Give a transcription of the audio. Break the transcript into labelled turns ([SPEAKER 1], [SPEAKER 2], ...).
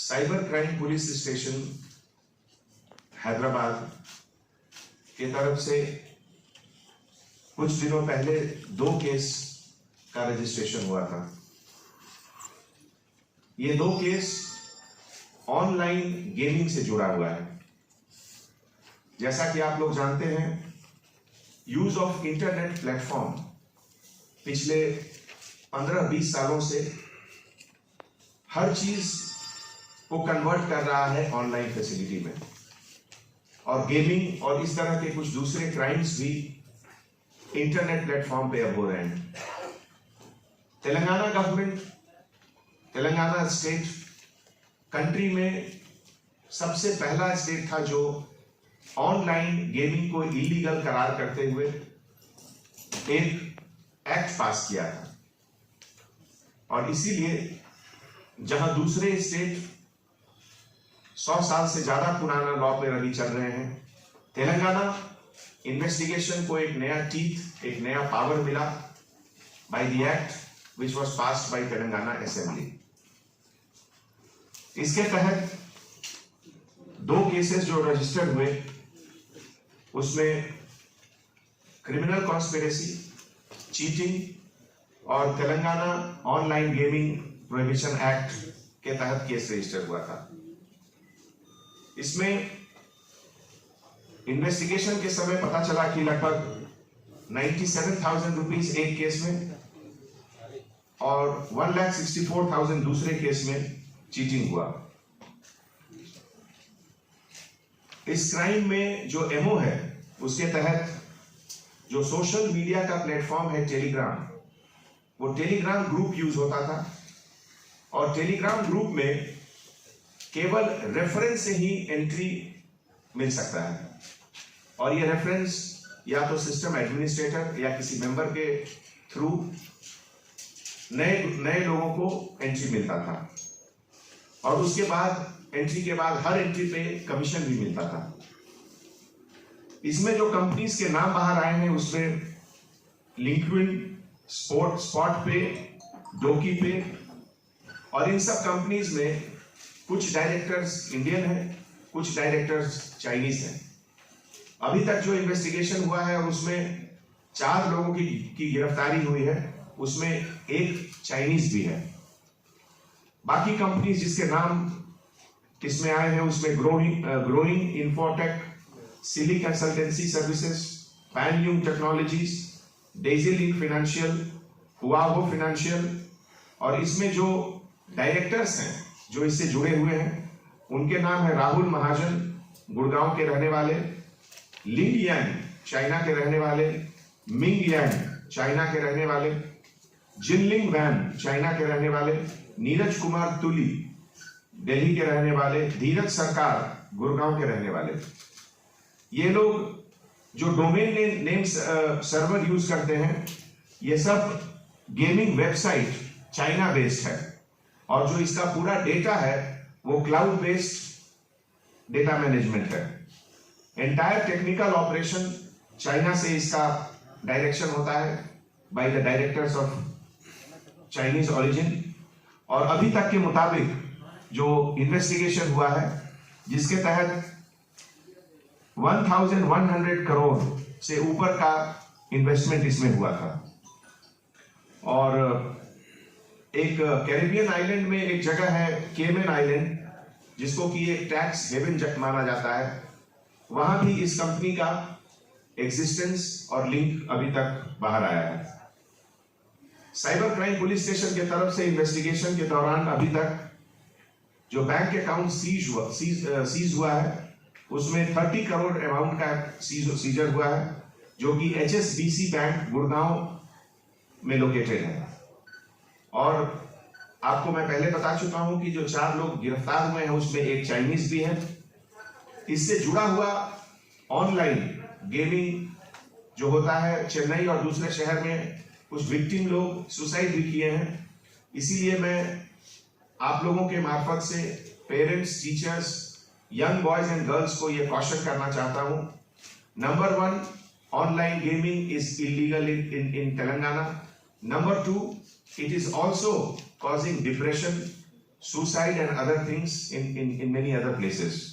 [SPEAKER 1] Cyber crime police station Hyderabad की तरफ से कुछ दिनों पहले 2 केस का रजिस्ट्रेशन हुआ था। ये 2 केस ऑनलाइन गेमिंग से जुड़ा हुआ है। जैसा कि आप लोग जानते हैं, यूज ऑफ इंटरनेट प्लेटफॉर्म पिछले 15-20 सालों से हर चीज को कन्वर्ट कर रहा है ऑनलाइन फैसिलिटी में, और गेमिंग और इस तरह के कुछ दूसरे क्राइम्स भी इंटरनेट प्लेटफॉर्म पे अब हो रहे हैं। Telangana government, Telangana state country में सबसे पहला स्टेट था जो ऑनलाइन गेमिंग को इलीगल करार करते हुए एक एक्ट पास किया था। और इसीलिए जहां दूसरे स्टेट 100 साल से ज्यादा पुराना लॉ पे रही चल रहे हैं, तेलंगाना इन्वेस्टिगेशन को एक नया टीथ, एक नया पावर मिला by the act which was passed by Telangana assembly. इसके तहत 2 केसेस जो रजिस्टर्ड हुए, उसमें क्रिमिनल कॉन्स्पिरेसी, चीटिंग और Telangana online gaming prohibition act के तहत केस रजिस्टर हुआ था। इसमें इन्वेस्टिगेशन के समय पता चला कि लगभग 97,000 रुपीज एक केस में और 1,64,000 दूसरे केस में चीटिंग हुआ। इस क्राइम में जो एमओ है, उसके तहत जो सोशल मीडिया का प्लेटफॉर्म है टेलीग्राम, वो टेलीग्राम ग्रुप यूज होता था, और टेलीग्राम ग्रुप में केवल रेफरेंस से ही एंट्री मिल सकता है, और ये रेफरेंस या तो सिस्टम एडमिनिस्ट्रेटर या किसी मेंबर के थ्रू नए लोगों को एंट्री मिलता था, और उसके बाद एंट्री के बाद हर एंट्री पे कमीशन भी मिलता था। इसमें जो कंपनीज के नाम बाहर आए हैं, उसमें लिंक्डइन, स्पॉट पे, डोकी पे, और इन सब कंपनीज में कुछ डायरेक्टर्स इंडियन हैं, कुछ डायरेक्टर्स चाइनीज हैं। अभी तक जो इन्वेस्टिगेशन हुआ है उसमें 4 लोगों की गिरफ्तारी हुई है, उसमें एक चाइनीज भी है। बाकी कंपनीज जिसके नाम इसमें आए हैं, उसमें ग्रोइंग इंफोटेक, सिली कंसल्टेंसी सर्विसेज, पैनयूम टेक्नोलॉजीज, डेजी लिंक फाइनेंशियल, हुआवो फाइनेंशियल, और इसमें जो डायरेक्टर्स हैं जो इससे जुड़े हुए हैं, उनके नाम है राहुल महाजन, गुड़गांव के रहने वाले, लिंग यांग, चाइना के रहने वाले, मिंग यांग, चाइना के रहने वाले, जिनलिंग वैन, चाइना के रहने वाले, नीरज कुमार तुली, दिल्ली के रहने वाले, धीरज सरकार, गुड़गांव के रहने वाले। ये लोग जो डोमेन नेम सर्वर यूज करते हैं, ये सब गेमिंग वेबसाइट चाइना बेस्ड है, और जो इसका पूरा डेटा है वो क्लाउड बेस्ड डेटा मैनेजमेंट है। एंटायर टेक्निकल ऑपरेशन चाइना से इसका डायरेक्शन होता है by the directors of Chinese origin. और अभी तक के मुताबिक जो इन्वेस्टिगेशन हुआ है, जिसके तहत 1,100 करोड़ से ऊपर का इन्वेस्टमेंट इसमें हुआ था। और एक कैरिबियन आइलैंड में एक जगह है केमन आइलैंड, जिसको कि एक टैक्स हेवन माना जाता है, वहां भी इस कंपनी का एग्जिस्टेंस और लिंक अभी तक बाहर आया है। साइबर क्राइम पुलिस स्टेशन की तरफ से इन्वेस्टिगेशन के दौरान अभी तक जो बैंक अकाउंट सीज हुआ है, उसमें 30 करोड़ अमाउंट का सीजर हुआ है, जो कि HSBC बैंक गुड़गांव में लोकेटेड है। और आपको मैं पहले बता चुका हूं कि जो 4 लोग गिरफ्तार हुए हैं, उसमें एक चाइनीज भी है। इससे जुड़ा हुआ ऑनलाइन गेमिंग जो होता है, चेन्नई और दूसरे शहर में कुछ विक्टिम लोग सुसाइड भी किए हैं। इसीलिए मैं आप लोगों के मार्फत से parents, teachers, young boys and girls को यह कॉशन करना चाहता हूं। Number 1, online gaming is illegal in Telangana. Number 2, it is also causing depression, suicide and other things in many other places.